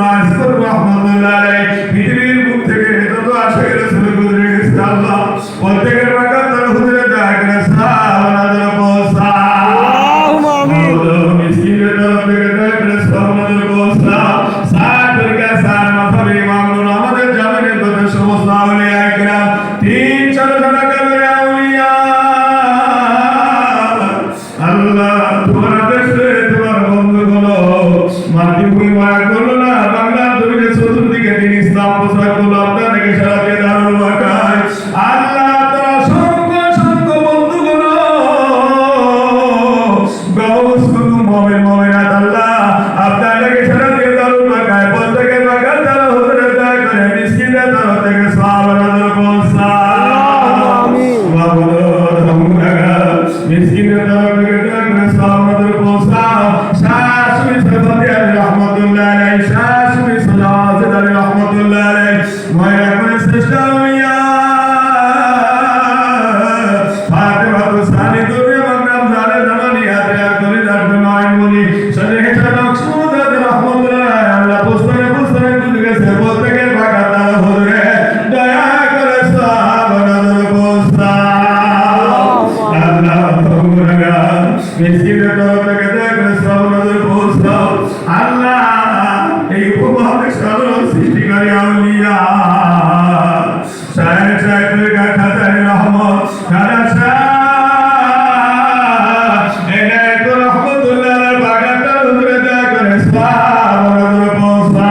মাসুদ রাহমাতুল্লাহ আলাইহি পৃথিবীর বুক থেকে যত আশিক রাসূল গুজরে গেছে আল্লাহ প্রত্যেকের বাগান তার হুজুরে দয়া করে সালাম পৌঁছা আল্লাহুম্মা আমিন মিসকিনের তরফ থেকে দয়া করে সালাম পৌঁছা সাত তরিকা সার মাথাবি মামুন আমাদের জামিনের কথা সমস্ত আউলিয়া কিরাম তিন চারটা কবরে আউলিয়া আল্লাহ তোমার দেশে তোমার বন্ধুগুলো মাটি ভূমি মায়া করলো না বাংলা জমিনে চতুর্দিকে দিন ইসলাম প্রচার করলো আপনাদেরকে সারা দিয়ে দারুল বাকায় আল্লাহ তারা সংখ্য বন্ধুগুলো গাউস কুতুব মুমিনাত আল্লাহ আপনাদেরকে সারা দিয়ে দারুল বাকায় প্রত্যেকের বাগান তারা হুজুরে দয়া করে মিসকিনের তরফ থেকে সাহাবাদের পৌঁছা আমিন মিসকিনের তরফ থেকে দয়া করে সাহাবাদের পৌঁছা শাশুড়ি সফাতি আলী রহমাতুল্লাহ আলাইহি শাশুড়ি সাজাদ আলী রহমাতুল্লাহ আলাইহি মায়া করে শ্রেষ্ঠ আউলিয়া ফাতেমা তো সানি দুরে মকরম জালে জামানি আতিয়া করে দাঁড় নয় মুনি সরে চালক সুদা রহমাতুল্লাহ আল্লাহ পুস্তরে বুঝ গেছে বলতে গে বাগাতা হুজুরে দয়া করে সাহাবাদের পৌঁছা আল্লাহ তোমরা মিসকিনের তরফ থেকে দয়া করে সাহাবাদের পৌঁছা আল্লাহ এই উপমহাদেশ সাধারণ সৃষ্টিকারী আউলিয়া সাহেব সাহেবের খাতায় রহমত খারা শাহ এনায়েত রহমতুল্লাহ আলাইহি বাগানটা হুজুরে দয়া করে সাহাবাদের পৌঁছা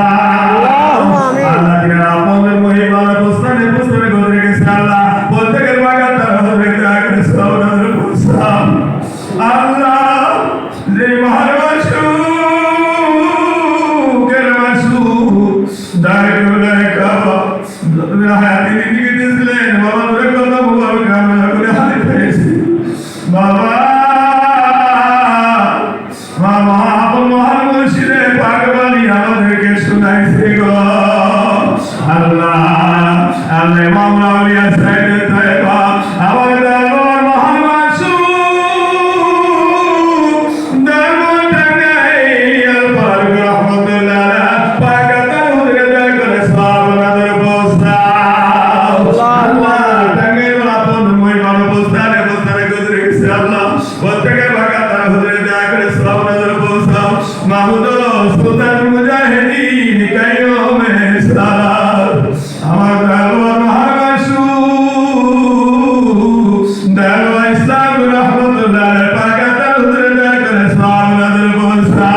আল্লাহ দিনের আপনাদের মহিমা প্রস্তানে গুজরে গেছে আল্লাহ প্রত্যেকের বাগানটা হুজুরে দয়া করে সাহাবাদের পৌঁছা আল্লাহ যে মহারাষ্ট্র দায়ুলাই কাবা হাতি নিয়ে দিয়েছিলেন বাবা ধরে কথা বলার কামনা করে হাতে পেয়েছি বাবা মামা আপন মহান মুর্শিদে পাকবাণী আমাদেরকে শোনাইছে গো আল্লাহ আল্লাহ মাওলা আউলিয়া সাইদে তাইবা আমাদের আল্লাহর মহান মাসুদ দরবার টাঙ্গাই আল ফারুক রহমাতুল্লাহ মাহমুদ সুলতান মুজাহিদিন কায়মে সালাত আমার আল্লাহ মহাবাসু দাওয়া ইসলাম রহমাতুল্লাহ পাকাতা হুজুরে দয়া করে সালামের বলসা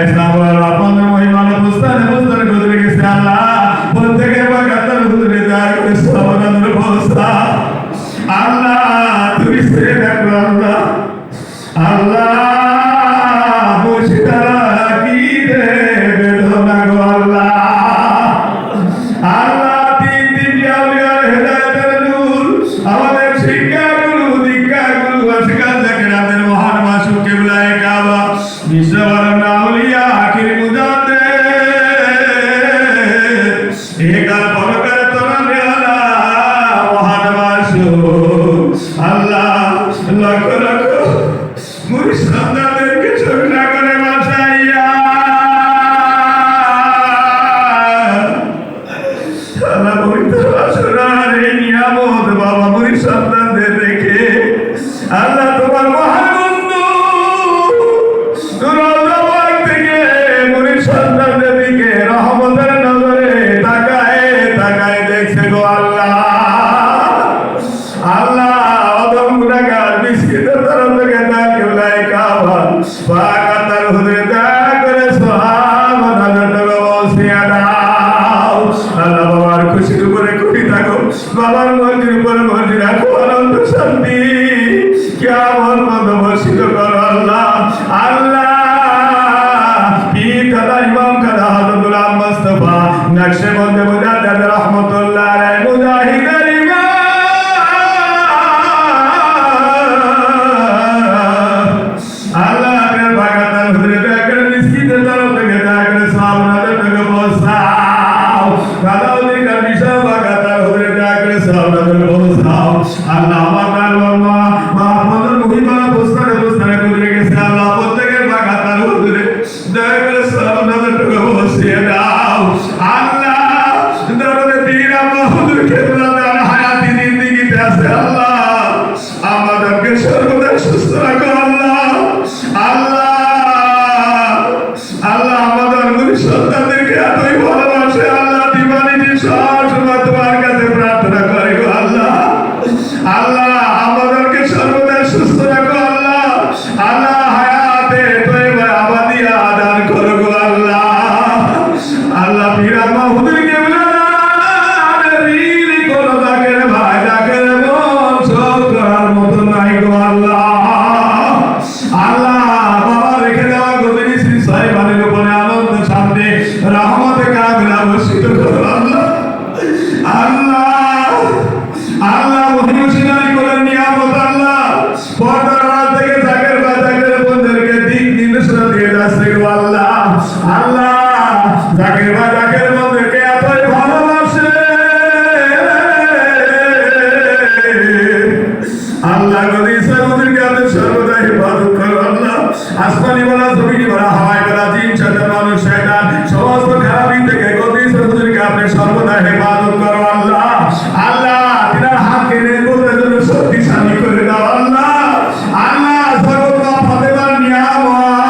ইসলাম আপনাদের মহিমা বুঝতানে গুজরে গেছে আল্লাহ প্রত্যেকের পাকাতা হুজুরে দয়া করে সালামের বলসা আল্লাহ তুমি সে দেখো আল্লাহ আল্লাহ আল্লাহ তোমার মহান বন্ধু থেকে মুরিদ সন্তানদের দিকে রহমতের নজরে তাকায় দেখছে গো আল্লাহ আল্লাহ অদম গুনাহগার মিসকিনের তরফ থেকে দাখিলাই কাবা পাকাতার হুজুরে দয়া করে সাহাবাদের টাকা বসিয়া দাও আল্লাহ বাবার খুশির উপরে খুশি থাকো বাবার মর্জির উপরে মর্জি রাখো আনন্দ শান্তি কিয়ামত পর্যন্ত বর্ষিত করো আল্লাহ আল্লাহ পীর কাদা ইমাম কাদা হযরতুল মুস্তাফা নকশবন্দি মুজাদ্দিদ রাহমাতুল্লাহ আলাইহি মুজাহিদের ইমাম আল্লাহ এর বাগাতার হুজুরে দয়া করে মিসকিনের তরফ থেকে দয়া করে সাহাবাদের টাকা পৌঁছাও কাদাউদ্দিন কার বিশাল বাগাতার হুজুরে দয়া করে সাহাবাদের পৌঁছাও আল্লাহ আমার মাহমুদুল মুহিবা পুস্তরে গুজরে গেছে আল্লাহ প্রত্যেকের বাগাতার হুজুরে দয়া করে সাহাবাদের টাকা বসিয়ে দাও আল্লাহ দরদে পীর আম্মা হুজুর কেবলা দান হায়াতি জিন্দেগিতে আছে আল্লাহ আমাদেরকে সর্বদা সুস্থ রাখো আল্লাহ আল্লাহ আল্লাহ আমাদের গুরু সন্তানদেরকে এতই ভালোবাসে আল্লাহ দিবানিটি সবসময় তোমার কাছে প্রার্থনা করে গো আল্লাহ আল্লাহ আমাদেরকে সর্বদা সুস্থ রাখো আল্লাহ আল্লাহ হায়াতে তয়বা আবাদিয়া দান করো গো আল্লাহ আল্লাহ পীর আম্মা হুজুর কেবলা দান ঋণ করো দাকের ভাই দাকের মন সব করার মতো নাই গো আল্লাহ আল্লাহ বাবা রেখে দেওয়া গদিনী শ্রী সাহেবানের উপরে আনন্দ শান্তি রহমতে কামিলা বর্ষিত করো আল্লাহ আল্লাহ আল্লাহ মহিমশিনারি করেন নিয়ামত আল্লাহ পর্দার আড়াল থেকে জাকের বা জাকের বন্ধুদেরকে দিক নির্দেশনা দিয়ে যাচ্ছে গো আল্লাহ আল্লাহ জাকের বা জাকের বন্ধুদেরকে এতই ভালোবাসে আল্লাহ গদি সাহেবদেরকে আপনি সর্বদা হেফাজত করো আল্লাহ আসমানি বলা জমিনি বলা